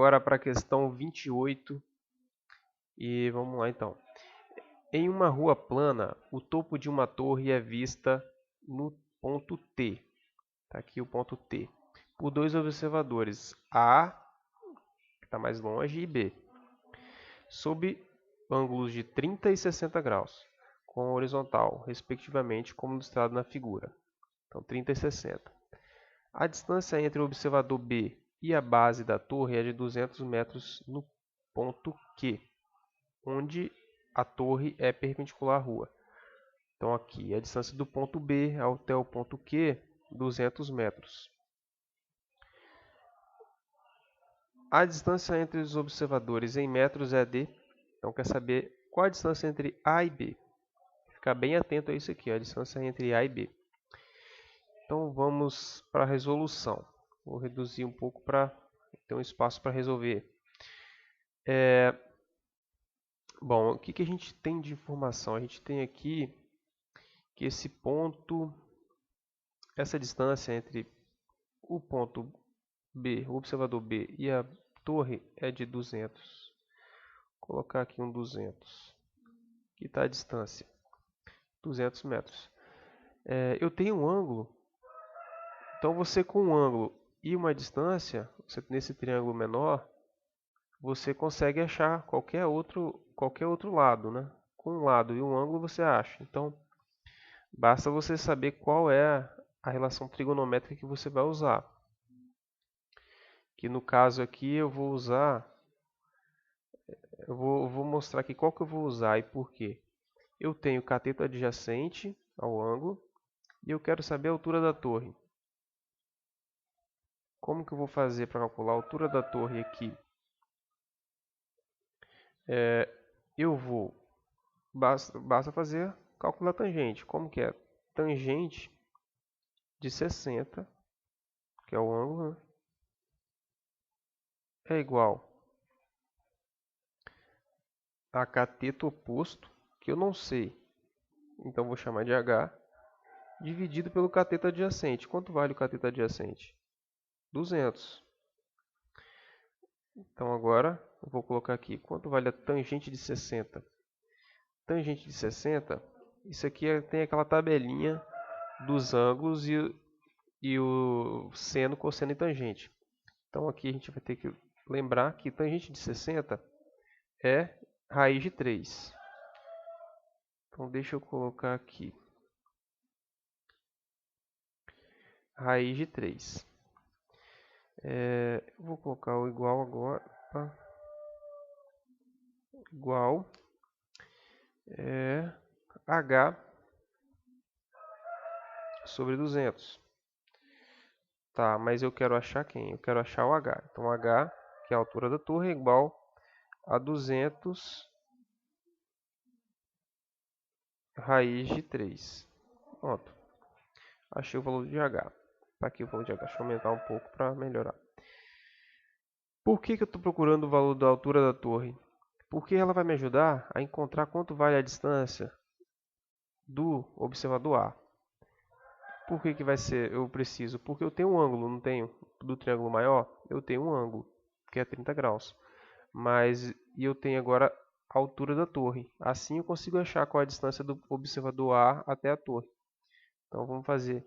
Agora para a questão 28 e vamos lá então. Em uma rua plana, o topo de uma torre é vista no ponto T. Está aqui o ponto T. Por dois observadores, A, que está mais longe, e B, sob ângulos de 30 e 60 graus, com a horizontal, respectivamente, como ilustrado na figura. Então, 30 e 60. A distância entre o observador B e a base da torre é de 200 metros no ponto Q, onde a torre é perpendicular à rua. Então aqui, a distância do ponto B até o ponto Q, 200 metros. A distância entre os observadores em metros é de... Então quer saber qual a distância entre A e B. Ficar bem atento a isso aqui, a distância entre A e B. Então vamos para a resolução. Vou reduzir um pouco para ter um espaço para resolver. Bom, o que a gente tem de informação? A gente tem aqui que esse ponto, essa distância entre o ponto B, o observador B e a torre é de 200. Vou colocar aqui um 200. Aqui está a distância, 200 metros. Eu tenho um ângulo, então você com um ângulo e uma distância, nesse triângulo menor, você consegue achar qualquer outro lado, né? Com um lado e um ângulo você acha. Então, basta você saber qual é a relação trigonométrica que você vai usar. Que no caso aqui eu vou usar, eu vou mostrar aqui qual que eu vou usar e por quê. Eu tenho cateto adjacente ao ângulo e eu quero saber a altura da torre. Como que eu vou fazer para calcular a altura da torre aqui? Basta fazer cálculo da tangente. Como que é? Tangente de 60, que é o ângulo, né? É igual a cateto oposto, que eu não sei, então vou chamar de H, dividido pelo cateto adjacente. Quanto vale o cateto adjacente? 200. Então agora eu vou colocar aqui, quanto vale a tangente de 60? Tangente de 60, isso aqui tem aquela tabelinha dos ângulos e o seno, cosseno e tangente. Então aqui a gente vai ter que lembrar que tangente de 60 é raiz de 3. Então deixa eu colocar aqui. Raiz de 3. Eu vou colocar o igual agora. Igual H sobre 200. Tá, mas eu quero achar quem? Eu quero achar o H. Então H, que é a altura da torre, é igual a 200 raiz de 3. Pronto. Achei o valor de H. Tá aqui o valor de H. Deixa eu aumentar um pouco para melhorar. Por que eu estou procurando o valor da altura da torre? Porque ela vai me ajudar a encontrar quanto vale a distância do observador A. Por que vai ser eu preciso? Porque eu tenho um ângulo, não tenho? Do triângulo maior, eu tenho um ângulo, que é 30 graus. E eu tenho agora a altura da torre. Assim eu consigo achar qual é a distância do observador A até a torre. Então vamos fazer.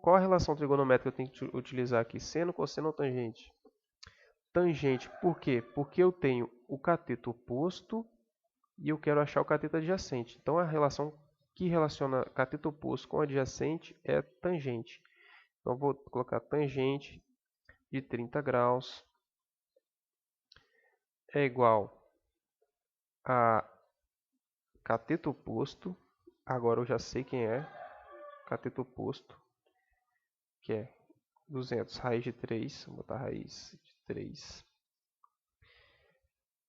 Qual a relação trigonométrica que eu tenho que utilizar aqui? Seno, cosseno ou tangente? Tangente, por quê? Porque eu tenho o cateto oposto e eu quero achar o cateto adjacente. Então a relação que relaciona cateto oposto com adjacente é tangente. Então vou colocar tangente de 30 graus é igual a cateto oposto. Agora eu já sei quem é. Cateto oposto, que é 200 raiz de 3. Vou botar raiz de 3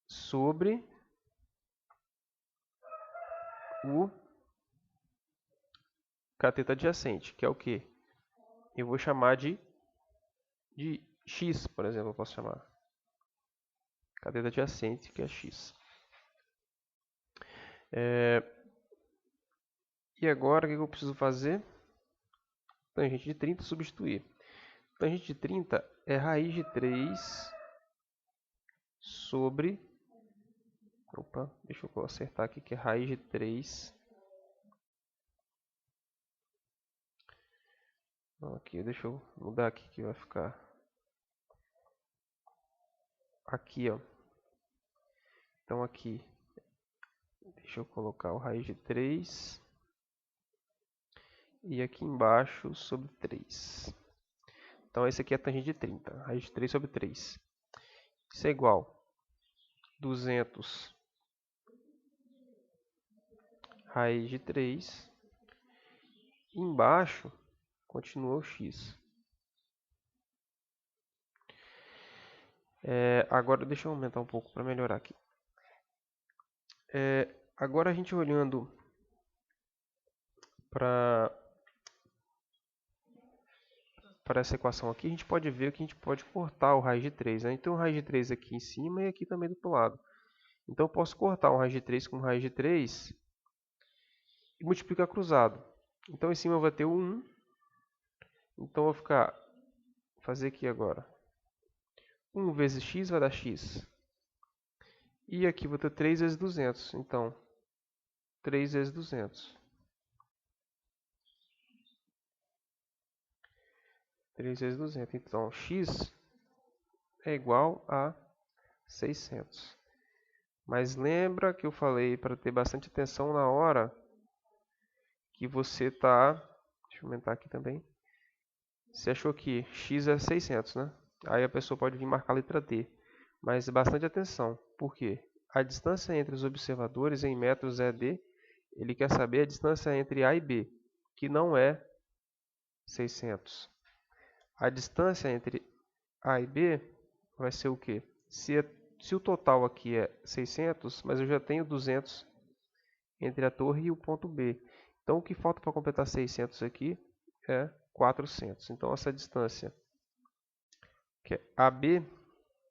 sobre o cateto adjacente, que é o que? Eu vou chamar de x, por exemplo, eu posso chamar. Cateto adjacente, que é x. E agora, o que eu preciso fazer? Tangente de 30, substituir. Tangente de 30 é raiz de 3 sobre... Opa, deixa eu acertar aqui que é raiz de 3. Aqui, deixa eu mudar aqui que vai ficar aqui, ó. Então aqui, deixa eu colocar o raiz de 3 e aqui embaixo sobre 3. Então esse aqui é a tangente de 30, raiz de 3 sobre 3. Isso é igual 200 raiz de 3. Embaixo continua o x. Agora deixa eu aumentar um pouco para melhorar aqui. Agora a gente olhando para essa equação aqui, a gente pode ver que a gente pode cortar o raiz de 3. Né? Então, o raiz de 3 aqui em cima e aqui também do outro lado. Então, eu posso cortar um raiz de 3 com raiz de 3 e multiplicar cruzado. Então, em cima eu vou ter o 1. Então, eu vou fazer aqui agora. 1 vezes x vai dar x. E aqui eu vou ter 3 vezes 200. Então, 3 vezes 200. 3 vezes 200. Então, x é igual a 600. Mas lembra que eu falei para ter bastante atenção na hora que você está... Deixa eu aumentar aqui também. Você achou que x é 600, né? Aí a pessoa pode vir marcar a letra D. Mas bastante atenção. Por quê? A distância entre os observadores em metros é D. Ele quer saber a distância entre A e B, que não é 600. A distância entre A e B vai ser o quê? Se o total aqui é 600, mas eu já tenho 200 entre a torre e o ponto B. Então, o que falta para completar 600 aqui é 400. Então, essa distância, que é AB,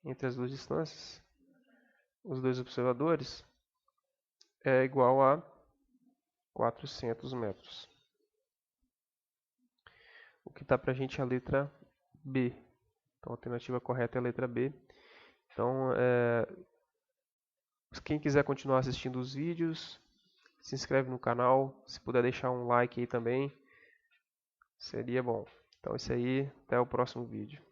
entre as duas distâncias, os dois observadores, é igual a 400 metros. O que está para a gente é a letra B. Então, a alternativa correta é a letra B. Então, quem quiser continuar assistindo os vídeos, se inscreve no canal. Se puder deixar um like aí também, seria bom. Então, isso aí. Até o próximo vídeo.